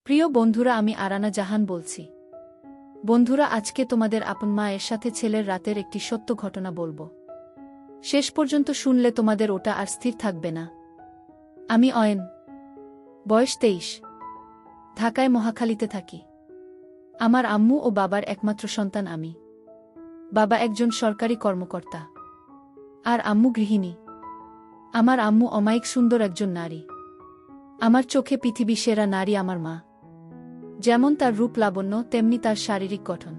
প্রিয় বন্ধুরা, আমি আরানা জাহান বলছি। বন্ধুরা, আজকে তোমাদের আপন মায়ের সাথে ছেলের রাতের একটি সত্য ঘটনা বলবো। শেষ পর্যন্ত শুনলে তোমাদের ওটা আর স্থির থাকবে না। আমি অয়ন, বয়স 23, ঢাকায় মহাখালীতে থাকি। আমার আম্মু ও বাবার একমাত্র সন্তান আমি। বাবা একজন সরকারি কর্মকর্তা আর আম্মু গৃহিণী। আমার আম্মু অমায়িক সুন্দর একজন নারী। আমার চোখে পৃথিবী সেরা নারী আমার মা। যেমন তার রূপ লাবণ্য, তেমনি তার শারীরিক গঠন।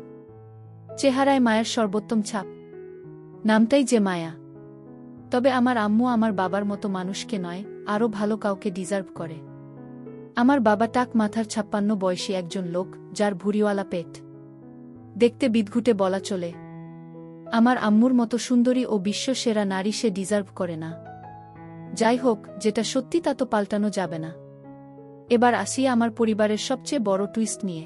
চেহারায় মায়ের সর্বোত্তম ছাপ, নামটাই যে মায়া। তবে আমার আম্মু আমার বাবার মতো মানুষকে নয়, আরও ভালো কাউকে ডিজার্ভ করে। আমার বাবা টাক মাথার 56 বয়সী একজন লোক, যার ভুঁড়িওয়ালা পেট। দেখতে বিদঘুটে বলা চলে। আমার আম্মুর মতো সুন্দরী ও বিশ্ব সেরা নারী সে ডিজার্ভ করে না। যাই হোক, যেটা সত্যি তা তো পাল্টানো যাবে না। এবার আসি আমার পরিবারের সবচেয়ে বড় টুইস্ট নিয়ে।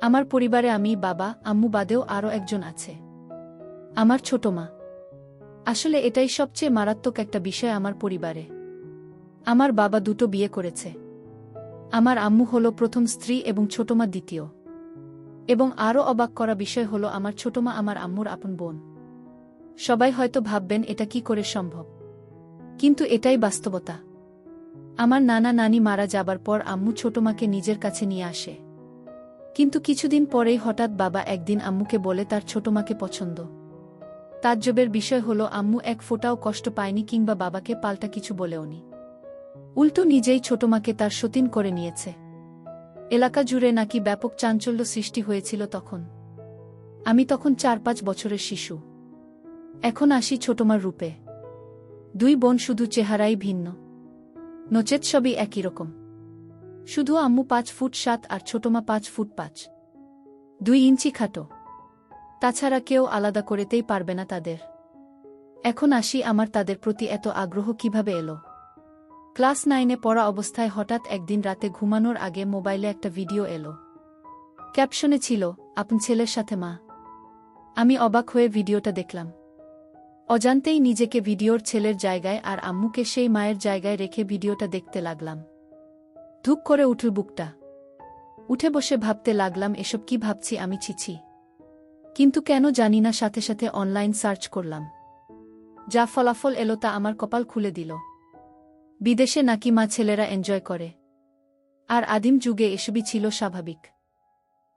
আমার পরিবারে আমি, বাবা, আম্মু বাদেও আরও একজন আছে, আমার ছোট মা। আসলে এটাই সবচেয়ে মারাত্মক একটা বিষয় আমার পরিবারে। আমার বাবা দুটো বিয়ে করেছে। আমার আম্মু হল প্রথম স্ত্রী এবং ছোট মা দ্বিতীয়। এবং আরও অবাক করা বিষয় হল আমার ছোট মা আমার আম্মুর আপন বোন। সবাই হয়তো ভাববেন এটা কি করে সম্ভব, কিন্তু এটাই বাস্তবতা। আমার নানা নানি মারা যাবার পর আম্মু ছোটমাকে নিজের কাছে নিয়ে আসে। কিন্তু কিছুদিন পরেই হঠাৎ বাবা একদিন আম্মুকে বলে তার ছোটমাকে পছন্দ। তাজ্জবের বিষয় হল আম্মু এক ফোঁটাও কষ্ট পায়নি কিংবা বাবাকে পাল্টা কিছু বলেওনি। উল্টো নিজেই ছোটমাকে তার সতীন করে নিয়েছে। এলাকা জুড়ে নাকি ব্যাপক চাঞ্চল্য সৃষ্টি হয়েছিল তখন। আমি তখন 4-5 বছরের শিশু। এখন আসি ছোটমার রূপে। দুই বোন, শুধু চেহারাই ভিন্ন, নচেত সবই একই রকম। শুধু আম্মু 5 ফুট 7 আর ছোটমা 5 ফুট 5, 2 ইঞ্চি খাটো। তাছাড়া কেউ আলাদা করতেই পারবে না তাদের। এখন আসি আমার তাদের প্রতি এত আগ্রহ কিভাবে এলো। ক্লাস 9-এ পড়া অবস্থায় হঠাৎ একদিন রাতে ঘুমানোর আগে মোবাইলে একটা ভিডিও এলো। ক্যাপশনে ছিল, আপন ছেলের সাথে মা। আমি অবাক হয়ে ভিডিওটা দেখলাম। অজান্তেই নিজেকে ভিডিওর ছেলের জায়গায় আর আম্মুকে সেই মায়ের জায়গায় রেখে ভিডিওটা দেখতে লাগলাম। ধুক করে উঠল বুকটা। উঠে বসে ভাবতে লাগলাম, এসব কি ভাবছি আমি, ছিছি। কিন্তু কেন জানি না সাথে সাথে অনলাইন সার্চ করলাম। যা ফলাফল এলো তা আমার কপাল খুলে দিল। বিদেশে নাকি মা ছেলেরা এনজয় করে, আর আদিম যুগে এসবই ছিল স্বাভাবিক।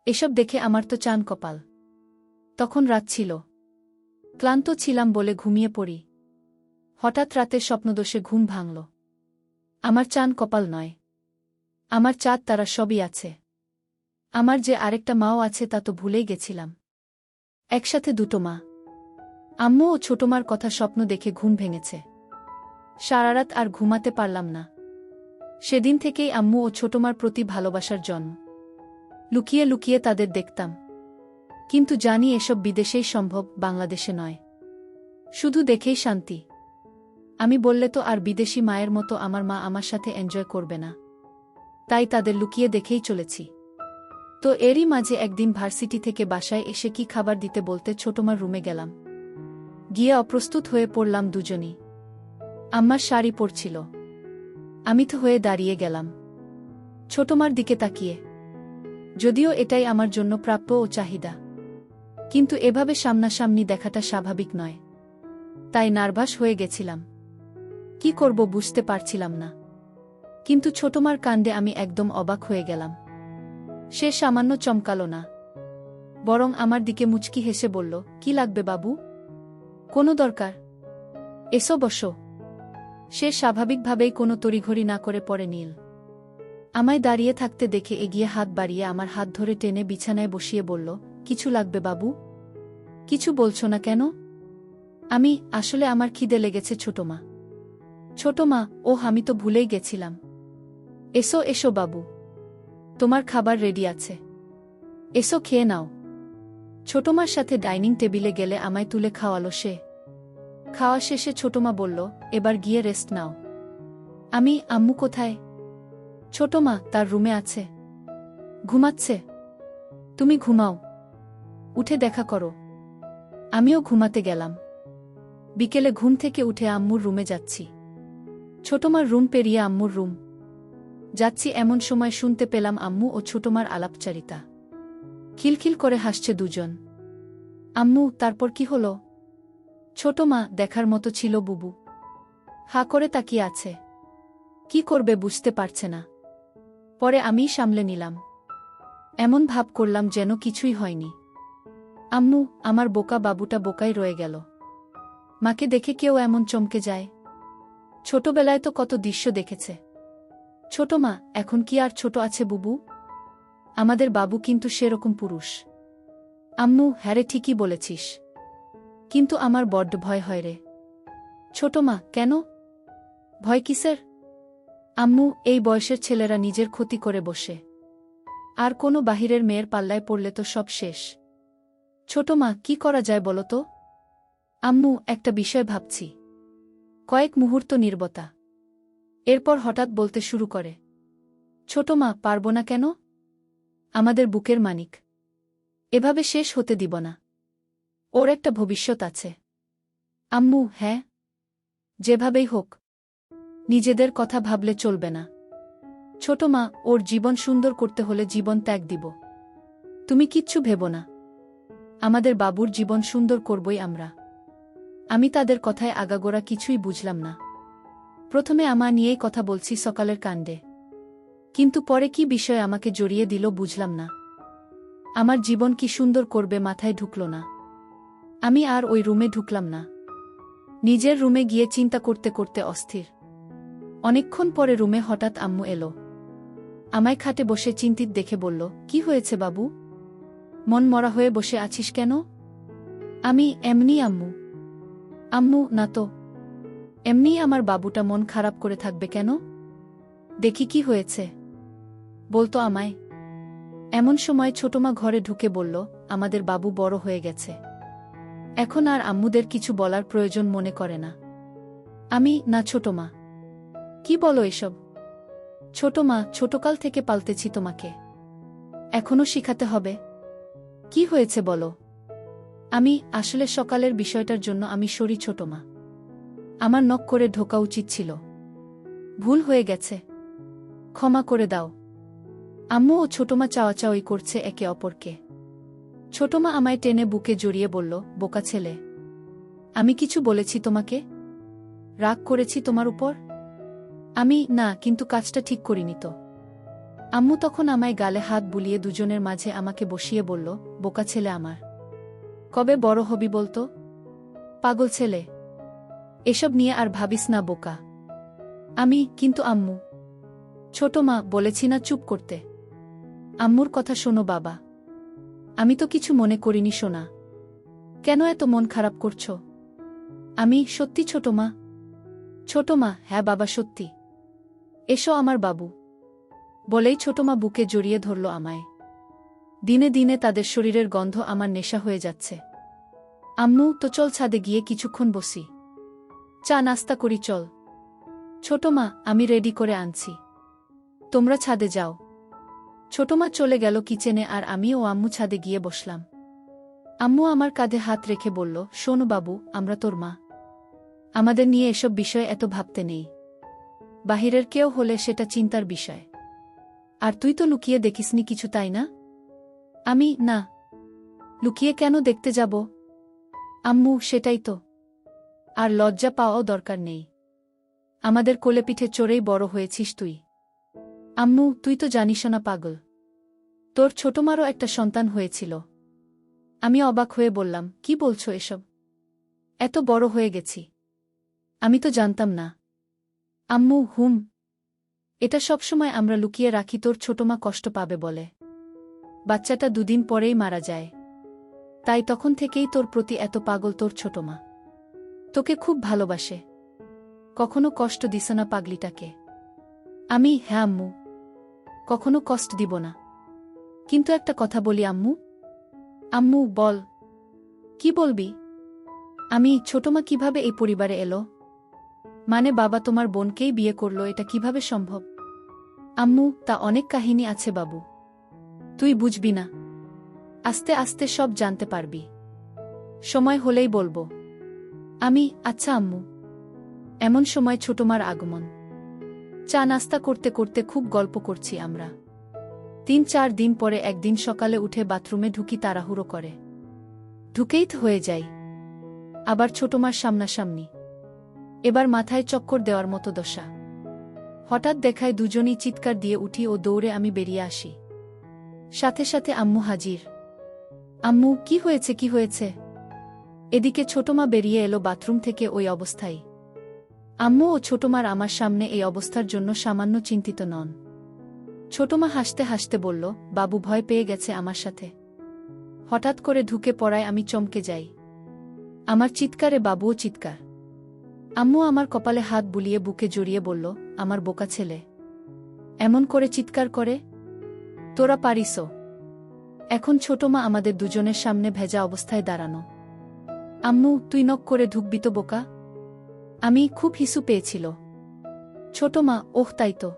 এসব দেখে আমার তো চান কপাল। তখন রাত ছিল, ক্লান্ত ছিলাম বলে ঘুমিয়ে পড়ি। হঠাৎ রাতের স্বপ্নদোষে ঘুম ভাঙল। আমার চান কপাল নয়, আমার চাঁদ তারা সবই আছে। আমার যে আরেকটা মাও আছে তা তো ভুলেই গেছিলাম। একসাথে দুটো মা, আম্মু ও ছোটমার কথা স্বপ্ন দেখে ঘুম ভেঙেছে। সারারাত আর ঘুমাতে পারলাম না। সেদিন থেকেই আম্মু ও ছোটমার প্রতি ভালোবাসার জন্ম। লুকিয়ে লুকিয়ে তাদের দেখতাম। কিন্তু জানি এসব বিদেশেই সম্ভব, বাংলাদেশে নয়। শুধু দেখেই শান্তি। আমি বললে তো আর বিদেশি মায়ের মতো আমার মা আমার সাথে এনজয় করবে না। তাই তাদের লুকিয়ে দেখেই চলেছি। তো এরই মাঝে একদিন ভার্সিটি থেকে বাসায় এসে কি খাবার দিতে বলতে ছোটমার রুমে গেলাম। গিয়ে অপ্রস্তুত হয়ে পড়লাম দুজনই। আম্মার শাড়ি পরছিল। আমি তো হয়ে দাঁড়িয়ে গেলাম ছোটমার দিকে তাকিয়ে। যদিও এটাই আমার জন্য প্রাপ্য ও চাহিদা, কিন্তু এভাবে সামনাসামনি দেখাটা স্বাভাবিক নয়। তাই নার্ভাস হয়ে গেছিলাম। কি করব বুঝতে পারছিলাম না। কিন্তু ছোটমার কাণ্ডে আমি একদম অবাক হয়ে গেলাম। সে সামান্য চমকালো না, বরং আমার দিকে মুচকি হেসে বলল, কি লাগবে বাবু? কোনো দরকার? এসো বসো। সে স্বাভাবিকভাবেই কোনো তড়িঘড়ি না করে পড়ে নিল। আমায় দাঁড়িয়ে থাকতে দেখে এগিয়ে হাত বাড়িয়ে আমার হাত ধরে টেনে বিছানায় বসিয়ে বলল, কিছু লাগবে বাবু? কিছু বলছো না কেন? আসলে আমার খিদে লেগেছে ছোটমা। ছোটমা? ওহ, আমি তো ভুলেই গেছিলাম। এসো এসো বাবু, তোমার খাবার রেডি আছে। এসো খেয়ে নাও। ছোটমার সাথে ডাইনিং টেবিলে গেলে আমায় তুলে খাওয়ালো সে। খাওয়া শেষে ছোটমা বলল, এবার গিয়ে রেস্ট নাও। আম্মু কোথায়? ছোটমা তার রুমে আছে, ঘুমাচ্ছে। তুমি ঘুমাও, উঠে দেখা করো। আমিও ঘুমাতে গেলাম। বিকেলে ঘুম থেকে উঠে আম্মুর রুমে যাচ্ছি। ছোটমার রুম পেরিয়ে আম্মুর রুম। যাচ্ছি এমন সময় শুনতে পেলাম আম্মু ও ছোটমার আলাপচারিতা। খিলখিল করে হাসছে দুজন। আম্মু, তারপর কি হলো? ছোটমা, দেখার মতো ছিল বুবু। হা করে তাকিয়ে আছে। কি করবে বুঝতে পারছে না। পরে আমিই সামলে নিলাম। এমন ভাব করলাম যেন কিছুই হয়নি। আম্মু, আমার বোকা বাবুটা বোকাই রয়ে গেল। মাকে দেখে কেউ এমন চমকে যায়? ছোটবেলায় তো কত দৃশ্য দেখেছে। ছোটমা, এখন কি আর ছোট আছে বুবু? আমাদের বাবু কিন্তু সেরকম পুরুষ। আম্মু, হ্যারে ঠিকই বলেছিস। কিন্তু আমার বড্ড ভয় হয় রে। ছোটমা, কেন? ভয় কিসের? আম্মু, এই বয়সের ছেলেরা নিজের ক্ষতি করে বসে। আর কোনো বাহিরের মেয়ের পাল্লায় পড়লে তো সব শেষ। ছোটমা, কি করা যায় বলো তো? আম্মু, একটা বিষয় ভাবছি। কয়েক মুহূর্ত নীরবতা। এরপর হঠাৎ বলতে শুরু করে। ছোটমা, পারব না কেন? আমাদের বুকের মানিক। এভাবে শেষ হতে দিব না। ওর একটা ভবিষ্যৎ আছে। আম্মু, হ্যাঁ। যেভাবেই হোক। নিজেদের কথা ভাবলে চলবে না। ছোটমা, ওর জীবন সুন্দর করতে হলে জীবন ত্যাগ দিব। তুমি কিচ্ছু ভেবো না। আমাদের বাবুর জীবন সুন্দর করবই আমরা। আমি তাদের কথায় আগাগোড়া কিছুই বুঝলাম না। প্রথমে আমা নিয়েই কথা বলছি সকালের কাণ্ডে। কিন্তু পরে কি বিষয় আমাকে জড়িয়ে দিল বুঝলাম না। আমার জীবন কি সুন্দর করবে মাথায় ঢুকল না। আমি আর ওই রুমে ঢুকলাম না। নিজের রুমে গিয়ে চিন্তা করতে করতে অস্থির। অনেকক্ষণ পরে রুমে হঠাৎ আম্মু এলো। আমায় খাটে বসে চিন্তিত দেখে বলল, কি হয়েছে বাবু? মন মরা হয়ে বসে আছিস কেন? আমি এমনি আম্মু। আম্মু, না তো। এমনি আমার বাবুটা মন খারাপ করে থাকবে কেন? দেখি কি হয়েছে। বলতো আমায়। এমন সময় ছোটমা ঘরে ঢুকে বলল, আমাদের বাবু বড় হয়ে গেছে। এখন আর আম্মুদের কিছু বলার প্রয়োজন মনে করে না। আমি, না ছোটমা। কি বলো এসব? ছোটমা, ছোটকাল থেকে পালতেছি তোমাকে। এখনো শিখাতে হবে? কি হয়েছে বলো? আমি, আসলে সকালের বিষয়টার জন্য আমি সরি ছোটমা। আমার নক করে ঢোকা উচিত ছিল। ভুল হয়ে গেছে। ক্ষমা করে দাও। আম্মু ও ছোটমা চাওয়াচাওয়ি করছে একে অপরকে। ছোটমা আমায় টেনে বুকে জড়িয়ে বলল, বোকা ছেলে। আমি কিছু বলেছি তোমাকে? রাগ করেছি তোমার উপর? আমি, না, কিন্তু কাজটা ঠিক করিনি তো। আম্মু তখন আমায় গালে হাত বুলিয়ে দুজনের মাঝে আমাকে বসিয়ে বলল, বোকা ছেলে আমার। কবে বড় হবি বলতো? পাগল ছেলে। এসব নিয়ে আর ভাবিস না বোকা। আমি, কিন্তু আম্মু। ছোটমা, বলেছি না চুপ করতে। আম্মুর কথা শোনো বাবা। আমি তো কিছু মনে করিনি সোনা। কেন এত মন খারাপ করছো? আমি, সত্যি ছোটমা। ছোটমা, হ্যাঁ বাবা সত্যি। এসো আমার বাবু। বলেই ছোটমা বুকে জড়িয়ে ধরল আমায়। দিনে দিনে তাদের শরীরের গন্ধ আমার নেশা হয়ে যাচ্ছে। আম্মু, তো চল ছাদে গিয়ে কিছুক্ষণ বসি। চা নাস্তা করি চল। ছোটমা, আমি রেডি করে আনছি। তোমরা ছাদে যাও। ছোটমা চলে গেল কিচেনে আর আমি ও আম্মু ছাদে গিয়ে বসলাম। আম্মু আমার কাঁধে হাত রেখে বলল, শোনো বাবু, আমরা তোর মা। আমাদের নিয়ে এসব বিষয়ে এত ভাবতে নেই। বাহিরের কেউ হলে সেটা চিন্তার বিষয়। আর তুই তো লুকিয়ে দেখিসনি কিছু, তাই না? আমি, না। লুকিয়ে কেন দেখতে যাব? আম্মু, সেটাই তো। আর লজ্জা পাওয়াও দরকার নেই। আমাদের কোলেপিঠে চড়েই বড় হয়েছিস তুই। আম্মু, তুই তো জানিস না পাগল। তোর ছোটমারও একটা সন্তান হয়েছিল। আমি অবাক হয়ে বললাম, কি বলছো এসব? এত বড় হয়ে গেছি। আমি তো জানতাম না। আম্মু, হুম। এটা সবসময় আমরা লুকিয়ে রাখি তোর ছোটমা কষ্ট পাবে বলে। বাচ্চাটা দুদিন পরেই মারা যায়। তাই তখন থেকেই তোর প্রতি এত পাগল তোর ছোটমা। তোকে খুব ভালোবাসে। কখনো কষ্ট দিস না পাগলিটাকে। আমি, হ্যাঁ আম্মু। কখনো কষ্ট দিব না। কিন্তু একটা কথা বলি আম্মু। আম্মু, বল। কি বলবি? আমি, ছোটমা কিভাবে এই পরিবারে এলো? মানে বাবা তোমার বোনকেই বিয়ে করল, এটা কিভাবে সম্ভব? আম্মু, তা অনেক কাহিনী আছে বাবু। তুই বুঝবি না। আস্তে আস্তে সব জানতে পারবি। সময় হলেই বলবো। আমি, আচ্ছা আম্মু। এমন সময় ছোটমার আগমন। চা নাস্তা করতে করতে খুব গল্প করছি আমরা। ৩-৪ দিন পরে একদিন সকালে উঠে বাথরুমে ঢুকি তাড়াহুড়ো করে। ঢুকেই তো হয়ে যাই আবার ছোটমার সামনাসামনি। এবার মাথায় চক্কর দেওয়ার মতো দশা। হঠাৎ দেখায় দুজনই চিৎকার দিয়ে উঠি ও দৌড়ে আমি বেরিয়ে আসি। সাথে সাথে আম্মু হাজির। আম্মু, কি হয়েছে, কি হয়েছে? এদিকে ছোটমা বেরিয়ে এলো বাথরুম থেকে ওই অবস্থায়। আম্মু ও ছোটমার আমার সামনে এই অবস্থার জন্য সামান্য চিন্তিত নন। ছোটমা হাসতে হাসতে বলল, বাবু ভয় পেয়ে গেছে আমার সাথে। হঠাৎ করে ঢুকে পড়ায় আমি চমকে যাই। আমার চিৎকারে বাবুও চিৎকার। আম্মু আমার কপালে হাত বুলিয়ে বুকে জড়িয়ে বলল, আমার বোকা ছেলে এমন করে চিৎকার করে? তোরা পারিসও? এখন ছোটমা আমাদের দুজনের সামনে ভেজা অবস্থায় দাঁড়ানো। আম্মু, তুই নক করে ঢুকবি তো বোকা? আমি খুব হিসু পেয়েছিল। ছোটমা, ওহ তাই তো,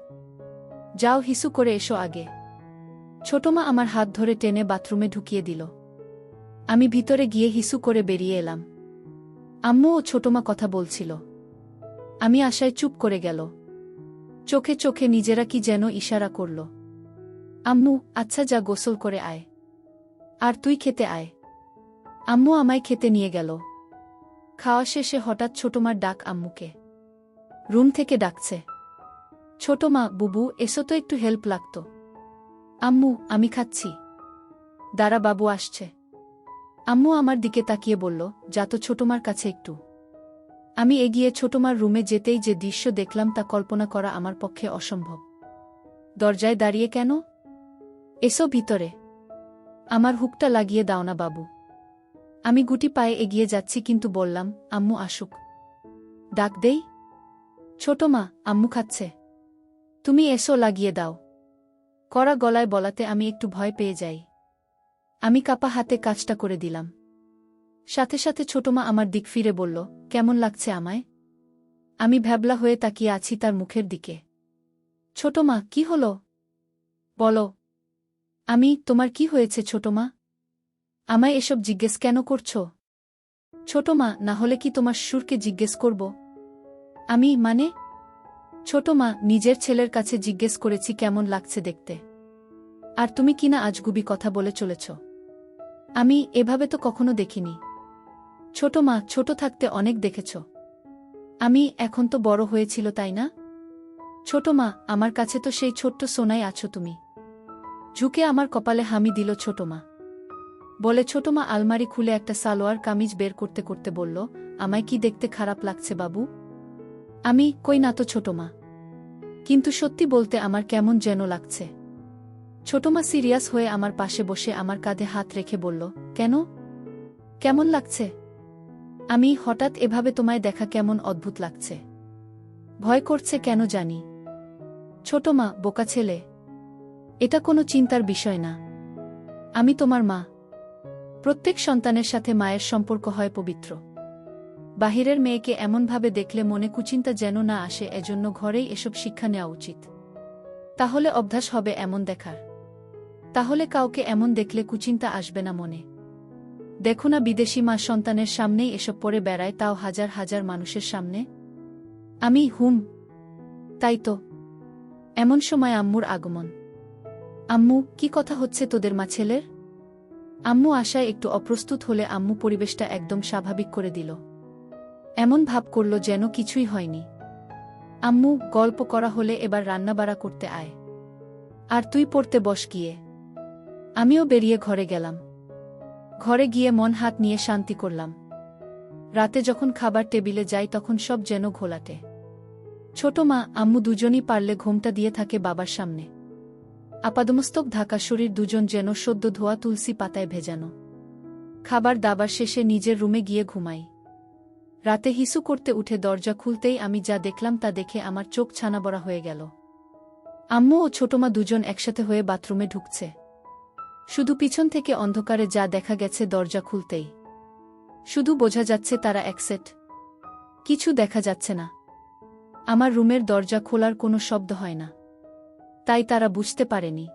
যাও হিসু করে এসো আগে। ছোটমা আমার হাত ধরে টেনে বাথরুমে ঢুকিয়ে দিল। আমি ভিতরে গিয়ে হিসু করে বেরিয়ে এলাম। আম্মু ও ছোটমা কথা বলছিল। আমি আশায় চুপ করে গেল। চোখে চোখে নিজেরা কি যেন ইশারা করল। আম্মু, আচ্ছা যা গোসল করে আয়, আর তুই খেতে আয়। আম্মু আমায় খেতে নিয়ে গেল। খাওয়া শেষে হঠাৎ ছোটমার ডাক আম্মুকে। রুম থেকে ডাকছে, ছোটমা, বুবু এসো তো, একটু হেল্প লাগতো। আম্মু, আমি খাচ্ছি, দাঁড়া বাবু আসছে। আম্মু আমার দিকে তাকিয়ে বলল, যা তো ছোটমার কাছে একটু। আমি এগিয়ে ছোটমার রুমে যেতেই যে দৃশ্য দেখলাম তা কল্পনা করা আমার পক্ষে অসম্ভব। দরজায় দাঁড়িয়ে কেন? এসো ভিতরে, আমার হুকটা লাগিয়ে দাও না বাবু। আমি গুটি পায়ে এগিয়ে যাচ্ছি কিন্তু বললাম, আম্মু আসুক, ডাক দেই। ছোটমা, আম্মু খাচ্ছে, তুমি এসো লাগিয়ে দাও। কড়া গলায় বলাতে আমি একটু ভয় পেয়ে যাই। আমি কাপা হাতে কাজটা করে দিলাম। সাথে সাথে ছোটমা আমার দিক ফিরে বলল, কেমন লাগছে আমায়? আমি ভ্যাবলা হয়ে তাকিয়ে আছি তার মুখের দিকে। ছোটমা, কি হলো বলো। তোমার কি হয়েছে ছোটমা? আমায় এসব জিজ্ঞেস কেন করছো? ছোটমা, না হলে কি তোমার শ্বশুরকে জিজ্ঞেস করব? মানে? ছোটমা, নিজের ছেলের কাছে জিজ্ঞেস করেছি কেমন লাগছে দেখতে। আর তুমি কিনা আজগুবি কথা বলে চলেছ। আমি এভাবে তো কখনো দেখিনি। ছোটমা, ছোট থাকতে অনেক দেখেছ। এখন তো বড় হয়েছিল তাই না? ছোটমা, আমার কাছে তো সেই ছোট্ট সোনাই আছো তুমি। ঝুঁকে আমার কপালে হামি দিল ছোটমা। বলে ছোটমা আলমারি খুলে একটা সালোয়ার কামিজ বের করতে করতে বলল, আমায় কি দেখতে খারাপ লাগছে বাবু? কই না তো ছোটমা, কিন্তু সত্যি বলতে আমার কেমন যেন লাগছে। ছোটমা সিরিয়াস হয়ে আমার পাশে বসে আমার কাঁধে হাত রেখে বলল, কেন, কেমন লাগছে? হঠাৎ এভাবে তোমায় দেখা কেমন অদ্ভুত লাগছে। ভয় করছে কেন জানি। ছোটমা, বোকা ছেলে, এটা কোনো চিন্তার বিষয় না। আমি তোমার মা। প্রত্যেক সন্তানের সাথে মায়ের সম্পর্ক হয় পবিত্র। বাহিরের মেয়েকে এমনভাবে দেখলে মনে কুচিন্তা যেন না আসে, এজন্য ঘরেই এসব শিক্ষা নেওয়া উচিত। তাহলে অভ্যাস হবে এমন দেখার। তাহলে কাউকে এমন দেখলে কুচিন্তা আসবে না মনে। দেখো না বিদেশি মা সন্তানের সামনেই এসব পরে বেড়ায়, তাও হাজার হাজার মানুষের সামনে। তাই তো। এমন সময় আম্মুর আগমন। আম্মু, কি কথা হচ্ছে তোদের মা ছেলের? আম্মু আশায় একটু অপ্রস্তুত হলে আম্মু পরিবেশটা একদম স্বাভাবিক করে দিল। এমন ভাব করল যেন কিছুই হয়নি। আম্মু, গল্প করা হলে এবার রান্নাবাড়া করতে আয়, আর তুই পড়তে বস গিয়ে। আমিও বেরিয়ে ঘরে গেলাম। ঘরে গিয়ে মন হাত নিয়ে শান্তি করলাম। রাতে যখন খাবার টেবিলে যাই তখন সব যেন ঘোলাটে। ছোটমা, আম্মু দুজনই পারলে ঘোমটা দিয়ে থাকে বাবার সামনে। আপাদমস্তক ঢাকা শরীর, দুজন যেন সদ্য ধোয়া তুলসী পাতায় ভেজানো। খাবার দাবার শেষে নিজের রুমে গিয়ে ঘুমাই। রাতে হিসু করতে উঠে দরজা খুলতেই আমি যা দেখলাম তা দেখে আমার চোখ ছানাবড়া হয়ে গেল। আম্মু ও ছোটমা দুজন একসাথে হয়ে বাথরুমে ঢুকছে। শুধু পিছন থেকে অন্ধকারে যা দেখা গেছে দরজা খুলতেই। শুধু বোঝা যাচ্ছে তারা একসেট, কিছু দেখা যাচ্ছে না। আমার রুমের দরজা খোলার কোনো শব্দ হয় না, তাই তারা বুঝতে পারেনি।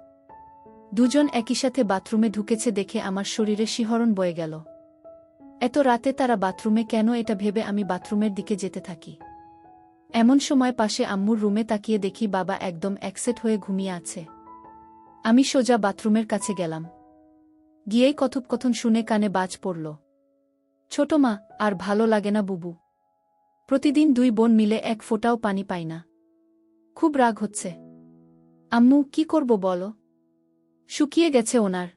দুজন একই সাথে বাথরুমে ঢুকেছে দেখে আমার শরীরে শিহরণ বয়ে গেল। এত রাতে তারা বাথরুমে কেন, এটা ভেবে আমি বাথরুমের দিকে যেতে থাকি। এমন সময় পাশে আম্মুর রুমে তাকিয়ে দেখি বাবা একদম একসেট হয়ে ঘুমিয়ে আছে। আমি সোজা বাথরুমের কাছে গেলাম। গিয়েই কথোপকথন শুনে কানে বাজ পড়ল। ছোট মা, আর ভালো লাগে না বুবু। প্রতিদিন দুই বোন মিলে এক ফোঁটাও পানি পাই না। খুব রাগ হচ্ছে। আম্মু, কি করব বলো? শুকিয়ে গেছে ওনার।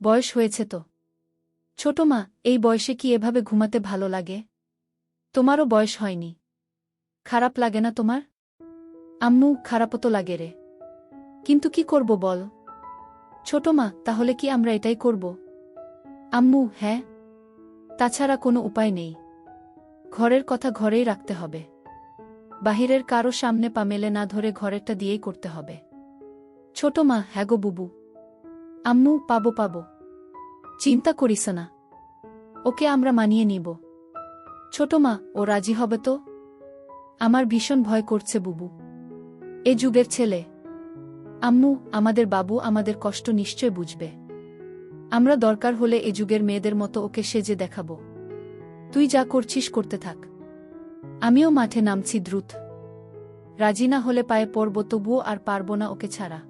বয়স হয়েছে তো। ছোট মা, এই বয়সে কি এভাবে ঘুমাতে ভালো লাগে? তোমারও বয়স হয়নি। খারাপ লাগে না তোমার? আম্মু, খারাপও তো লাগে রে। কিন্তু কি করব বল? ছোট মা, তাহলে কি আমরা এটাই করব? আম্মু, হ্যাঁ। তাছাড়া কোনো উপায় নেই। ঘরের কথা ঘরেই রাখতে হবে। বাহিরের কারো সামনে পা মেলে না ধরে ঘরেরটা দিয়েই করতে হবে। ছোট মা, হ্যাঁ গো বুবু। আম্মু, পাবো। চিন্তা করিস না। ওকে আমরা মানিয়ে নিব। ছোট মা, ও রাজি হবে তো? আমার ভীষণ ভয় করছে বুবু। এ যুগের ছেলে। আম্মু, আমাদের বাবু আমাদের কষ্ট নিশ্চয় বুঝবে। আমরা দরকার হলে এ যুগের মেয়েদের মতো ওকে সেজে দেখাব। তুই যা করছিস করতে থাক। আমিও মাঠে নামছি দ্রুত। রাজি না হলে পায়ে পড়ব, তবুও আর পারব না ওকে ছাড়া।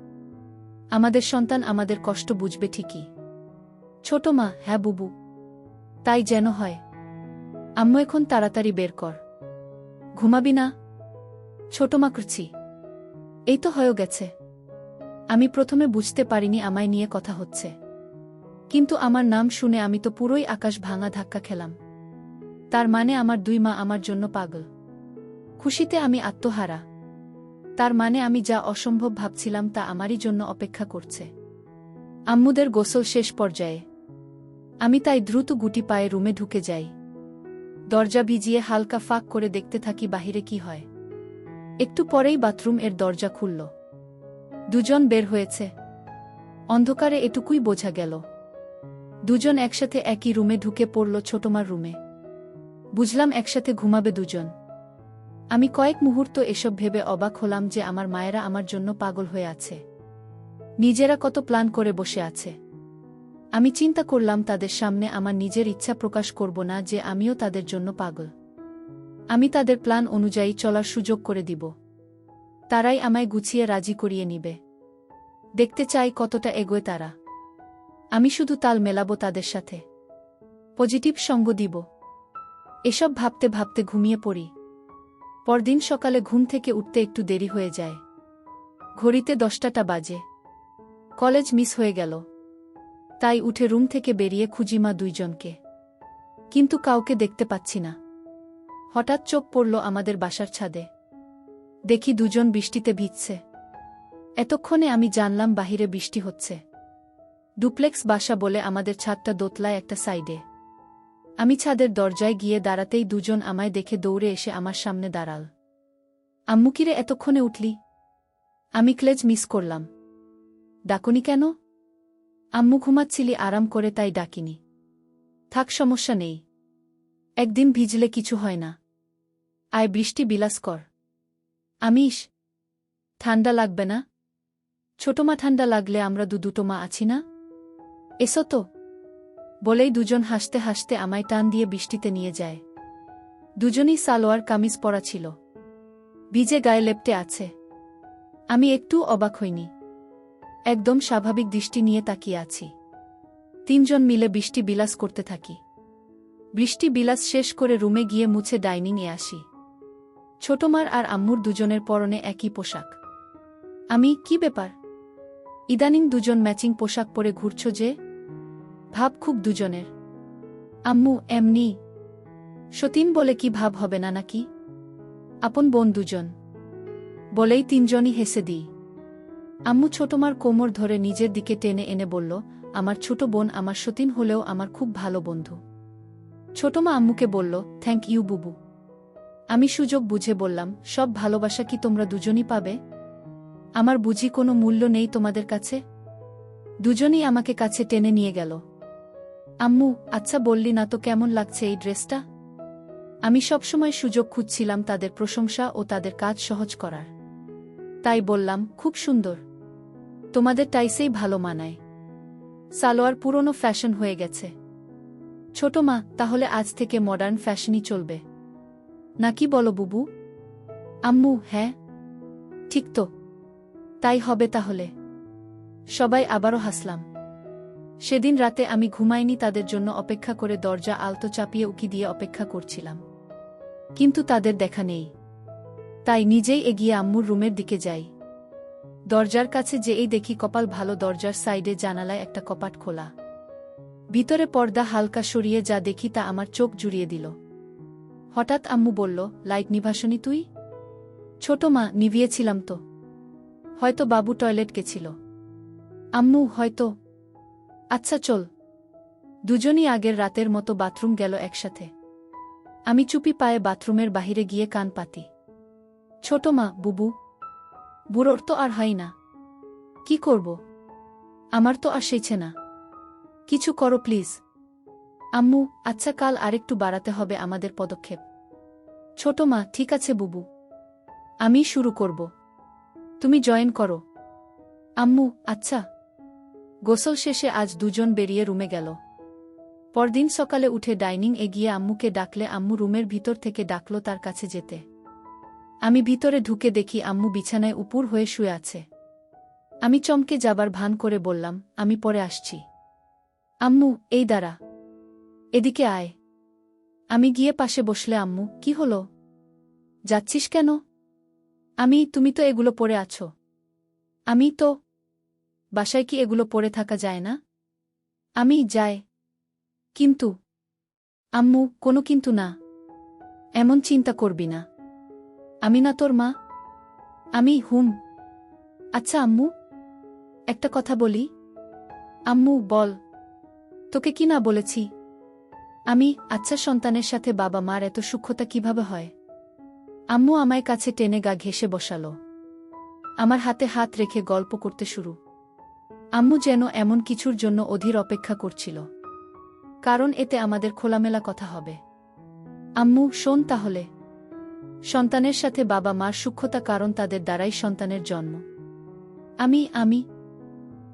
আমাদের সন্তান আমাদের কষ্ট বুঝবে ঠিকই। ছোট মা, হ্যাঁ বুবু। তাই যেন হয়। আম্মু, এখন তাড়াতাড়ি বের কর। ঘুমাবি না? ছোট মা করছি। এই তো হয়ে গেছে। আমি প্রথমে বুঝতে পারিনি আমায় নিয়ে কথা হচ্ছে। কিন্তু আমার নাম শুনে আমি তো পুরোই আকাশ ভাঙা ধাক্কা খেলাম। তার মানে আমার দুই মা আমার জন্য পাগল। খুশিতে আমি আত্মহারা। তার মানে আমি যা অসম্ভব ভাবছিলাম তা আমারই জন্য অপেক্ষা করছে। আম্মুদের গোসল শেষ পর্যায়ে। আমি তাই দ্রুত গুটি পায়ে রুমে ঢুকে যাই। দরজা ভিজিয়ে হালকা ফাঁক করে দেখতে থাকি বাহিরে কি হয়। একটু পরেই বাথরুম এর দরজা খুলল। দুজন বের হয়েছে। অন্ধকারে এটুকুই বোঝা গেল। দুজন একসাথে একই রুমে ঢুকে পড়ল, ছোটমার রুমে। বুঝলাম একসাথে ঘুমাবে দুজন। আমি কয়েক মুহূর্ত এসব ভেবে অবাক হলাম যে আমার মায়েরা আমার জন্য পাগল হয়ে আছে। নিজেরা কত প্ল্যান করে বসে আছে। আমি চিন্তা করলাম তাদের সামনে আমার নিজের ইচ্ছা প্রকাশ করব না যে আমিও তাদের জন্য পাগল। আমি তাদের প্ল্যান অনুযায়ী চলার সুযোগ করে দিব। তারাই আমায় গুছিয়ে রাজি করিয়ে নিবে। দেখতে চাই কতটা এগোয় তারা। আমি শুধু তাল মেলাবো তাদের সাথে। পজিটিভ সঙ্গ দিব। এসব ভাবতে ভাবতে ঘুমিয়ে পড়ি। পরদিন সকালে ঘুম থেকে উঠতে একটু দেরি হয়ে যায়। ঘড়িতে 10টা বাজে। কলেজ মিস হয়ে গেল। তাই উঠে রুম থেকে বেরিয়ে খুঁজি মা দুইজনকে। কিন্তু কাউকে দেখতে পাচ্ছি না। হঠাৎ চোখ পড়ল আমাদের বাসার ছাদে। দেখি দুজন বৃষ্টিতে ভিজছে। এতক্ষণে আমি জানলাম বাহিরে বৃষ্টি হচ্ছে। ডুপ্লেক্স বাসা বলে আমাদের ছাদটা দোতলায় একটা সাইডে। আমি ছাদের দরজায় গিয়ে দাঁড়াতেই দুজন আমায় দেখে দৌড়ে এসে আমার সামনে দাঁড়াল। আম্মু, কিরে এতক্ষণে উঠলি? আমি কলেজ মিস করলাম। ডাকুনি কেন? আম্মু, ঘুমাচ্ছিলি আরাম করে তাই ডাকিনি। থাক, সমস্যা নেই। একদিন ভিজলে কিছু হয় না। আয় বৃষ্টি বিলাস কর। আমিষ, ঠান্ডা লাগবে না? ছোট মা, ঠান্ডা লাগলে আমরা দুটো মা আছি না? এসো তো। বলেই দুজন হাসতে হাসতে আমায় টান দিয়ে বৃষ্টিতে নিয়ে যায়। দুজনই সালোয়ার কামিজ পরা ছিল। ভিজে গায়ে লেপ্টে আছে। আমি একটু অবাক হইনি। একদম স্বাভাবিক দৃষ্টি নিয়ে তাকিয়ে আছি। তিনজন মিলে বৃষ্টি বিলাস করতে থাকি। বৃষ্টি বিলাস শেষ করে রুমে গিয়ে মুছে ডাইনিংয়ে আসি। ছোটমার আর আম্মুর দুজনের পরনে একই পোশাক। আমি, কি ব্যাপার? ইদানিং দুজন ম্যাচিং পোশাক পরে ঘুরছ যে? ভাব খুব দুজনের। আম্মু, এমনি। সতীন বলে কি ভাব হবে না নাকি? আপন বোন দুজন। বলেই তিনজনই হেসে দিই। আম্মু ছোটমার কোমর ধরে নিজের দিকে টেনে এনে বলল, আমার ছোট বোন আমার সতীন হলেও আমার খুব ভালো বন্ধু। ছোটমা আম্মুকে বলল, থ্যাংক ইউ বুবু। আমি সুযোগ বুঝে বললাম, সব ভালোবাসা কি তোমরা দুজনই পাবে? আমার বুঝি কোনো মূল্য নেই তোমাদের কাছে? দুজনই আমাকে কাছে টেনে নিয়ে গেল। আম্মু, আচ্ছা বললি না তো কেমন লাগছে এই ড্রেসটা? আমি সবসময় সুযোগ খুঁজছিলাম তাদের প্রশংসা ও তাদের কাজ সহজ করার। তাই বললাম, খুব সুন্দর। তোমাদের টাইসেই ভালো মানায়। সালোয়ার পুরনো ফ্যাশন হয়ে গেছে। ছোট মা, তাহলে আজ থেকে মডার্ন ফ্যাশনই চলবে নাকি বলো বুবু? আম্মু, হ্যাঁ ঠিক তো, তাই হবে তাহলে। সবাই আবারও হাসলাম। সেদিন রাতে আমি ঘুমাইনি, তাদের জন্য অপেক্ষা করে দরজা আলতো চাপিয়ে উকি দিয়ে অপেক্ষা করছিলাম, কিন্তু তাদের দেখা নেই। তাই নিজেই এগিয়ে আম্মুর রুমের দিকে যাই। দরজার কাছে যেই দেখি কপাল ভালো, দরজার সাইডে জানালায় একটা কপাট খোলা। ভিতরে পর্দা হালকা সরিয়ে যা দেখি তা আমার চোখ জুড়িয়ে দিল। হঠাৎ আম্মু বলল, লাইট নিভাসনি তুই? ছোট মা, নিভিয়েছিলাম তো। হয়তো বাবু টয়লেট গেছিল। আম্মু, হয়তো। আচ্ছা চল। দুজনই আগের রাতের মতো বাথরুম গেল একসাথে। আমি চুপি পায়ে বাথরুমের বাহিরে গিয়ে কান পাতি। ছোট মা, বুবু। বুড়োর তো আর হয় না। কি করব? আমার তো আর সেইছে না। কিছু করো প্লিজ। আম্মু, আচ্ছা কাল আরেকটু বাড়াতে হবে আমাদের পদক্ষেপ। ছোট মা, ঠিক আছে বুবু, আমি শুরু করব, তুমি জয়েন করো। আম্মু, আচ্ছা। গোসল শেষে আজ দুজন বেরিয়ে রুমে গেল। পরদিন সকালে উঠে ডাইনিং এ গিয়ে আম্মুকে ডাকলে আম্মু রুমের ভিতর থেকে ডাকল তার কাছে যেতে। আমি ভিতরে ঢুকে দেখি আম্মু বিছানায় উপুর হয়ে শুয়ে আছে। আমি চমকে যাবার ভান করে বললাম, আমি পরে আসছি। আম্মু, এই দাঁড়া, এদিকে আয়। আমি গিয়ে পাশে বসলে আম্মু, কি হলো? যাচ্ছিস কেন? তুমি তো এগুলো পরে আছো। আমি তো। বাসায় কি এগুলো পরে থাকা যায় না? আমি যাই। কিন্তু। আম্মু, কোনো কিন্তু না। এমন চিন্তা করবি না। আমি না তোর মা? হুম। আচ্ছা আম্মু, একটা কথা বলি। আম্মু, বল। তোকে কি না বলেছি? আচ্ছা, সন্তানের সাথে বাবা মার এত সূক্ষ্মতা কিভাবে হয়? আম্মু আমায় কাছে টেনে গা ঘেঁষে বসালো। আমার হাতে হাত রেখে গল্প করতে শুরু। আম্মু যেন এমন কিছুর জন্য অধীর অপেক্ষা করছিল, কারণ এতে আমাদের খোলামেলা কথা হবে। আম্মু, শোন তাহলে। সন্তানের সাথে বাবা মার সূক্ষ্মতা, কারণ তাদের দ্বারাই সন্তানের জন্ম। আমি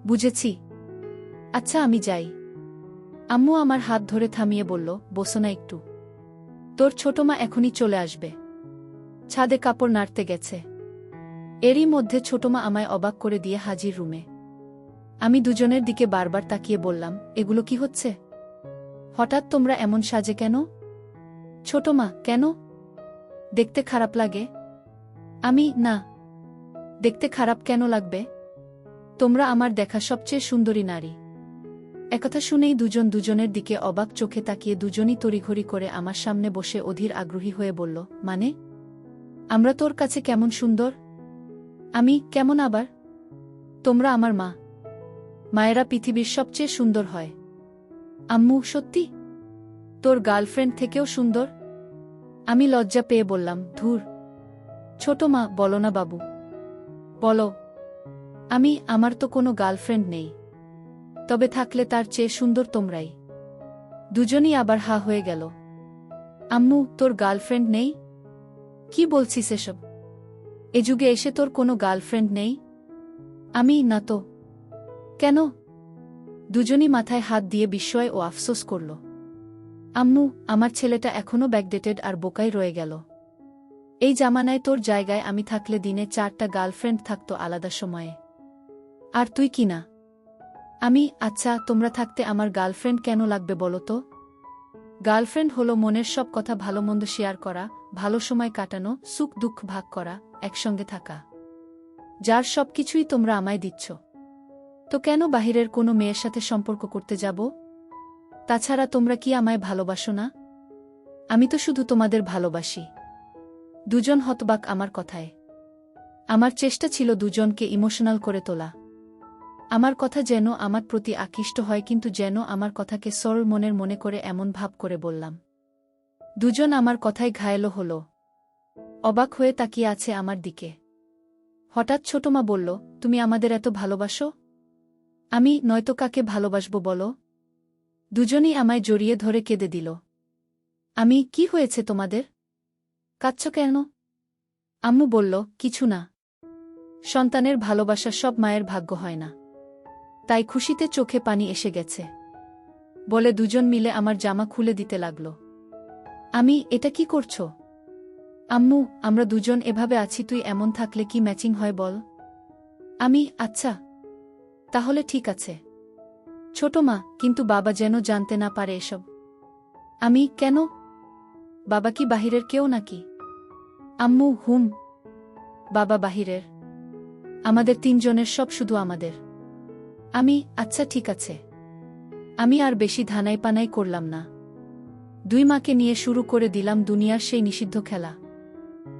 বুঝেছি। আচ্ছা আমি যাই। আম্মু আমার হাত ধরে থামিয়ে বলল, বসো না একটু। তোর ছোট মা এখনই চলে আসবে। ছাদে কাপড় নাড়তে গেছে। এরই মধ্যে ছোট মা আমায় অবাক করে দিয়ে হাজির রুমে। আমি দুজনের দিকে বারবার তাকিয়ে বললাম, এগুলো কি হচ্ছে? হঠাৎ তোমরা এমন সাজে কেন? ছোট মা, কেন? দেখতে খারাপ লাগে? না। দেখতে খারাপ কেন লাগবে? তোমরা আমার দেখা সবচেয়ে সুন্দরী নারী। একথা শুনেই দুজন দুজনের দিকে অবাক চোখে তাকিয়ে দুজনই তড়িঘড়ি করে আমার সামনে বসে অধীর আগ্রহী হয়ে বলল, মানে? আমরা তোর কাছে কেমন সুন্দর? কেমন আবার? তোমরা আমার মা। মায়েরা পৃথিবীর সবচেয়ে সুন্দর হয়। আম্মু, সত্যি? তোর গার্লফ্রেন্ড থেকেও সুন্দর? আমি লজ্জা পেয়ে বললাম, ধুর। ছোট মা, বলো না বাবু, বলো। আমার তো কোনো গার্লফ্রেন্ড নেই, তবে থাকলে তার চেয়ে সুন্দর তোমরাই। দুজনই আবার হা হয়ে গেল। আম্মু, তোর গার্লফ্রেন্ড নেই? কি বলছিস এসব? এ যুগে এসে তোর কোনো গার্লফ্রেন্ড নেই? না তো। কেন? দুজনই মাথায় হাত দিয়ে বিস্ময় ও আফসোস করল। আম্মু, আমার ছেলেটা এখনো ব্যাকডেটেড আর বোকাই রয়ে গেল। এই জামানায় তোর জায়গায় আমি থাকলে দিনে 4টা গার্লফ্রেন্ড থাকতো আলাদা সময়ে। আর তুই কি না? আচ্ছা, তোমরা থাকতে আমার গার্লফ্রেন্ড কেন লাগবে বলো তো? গার্লফ্রেন্ড হলো মনের সব কথা ভালো মন্দ শেয়ার করা, ভালো সময় কাটানো, সুখ দুঃখ ভাগ করা, একসঙ্গে থাকা। যার সবকিছুই তোমরা আমায় দিচ্ছ। তো কেন বাহিরের কোনো মেয়ের সাথে সম্পর্ক করতে যাব? তাছাড়া তোমরা কি আমায় ভালোবাসো না? আমি তো শুধু তোমাদের ভালোবাসি। দুজন হতবাক আমার কথায়। আমার চেষ্টা ছিল দুজনকে ইমোশনাল করে তোলা। আমার কথা যেন আমার প্রতি আকৃষ্ট হয়, কিন্তু যেন আমার কথাকে সরল মনের মনে করে এমন ভাব করে বললাম। দুজন আমার কথায় ঘায়েল হল। অবাক হয়ে তাকিয়ে আছে আমার দিকে। হঠাৎ ছোটমা বলল, তুমি আমাদের এত ভালোবাসো? নয়তো কাকে ভালোবাসবো বলো? দুজনই আমায় জড়িয়ে ধরে কেঁদে দিল। কি হয়েছে তোমাদের? কাঁদছ কেন? আম্মু বলল, কিছু না। সন্তানের ভালোবাসা সব মায়ের ভাগ্য হয় না, তাই খুশিতে চোখে পানি এসে গেছে বলে দুজন মিলে আমার জামা খুলে দিতে লাগল। এটা কি করছো? আম্মু, আমরা দুজন এভাবে আছি, তুই এমন থাকলে কি ম্যাচিং হয় বল? আমি, আচ্ছা তাহলে ঠিক আছে। ছোট মা, কিন্তু বাবা যেন জানতে না পারে এসব। আমি, কেন? বাবা কি বাহিরের কেউ নাকি? আম্মু, হুম, বাবা বাহিরের। আমাদের তিনজনের সব শুধু আমাদের। আমি, আচ্ছা ঠিক আছে। আমি আর বেশি ধানাই পানাই করলাম না। দুই মাকে নিয়ে শুরু করে দিলাম দুনিয়ার সেই নিষিদ্ধ খেলা।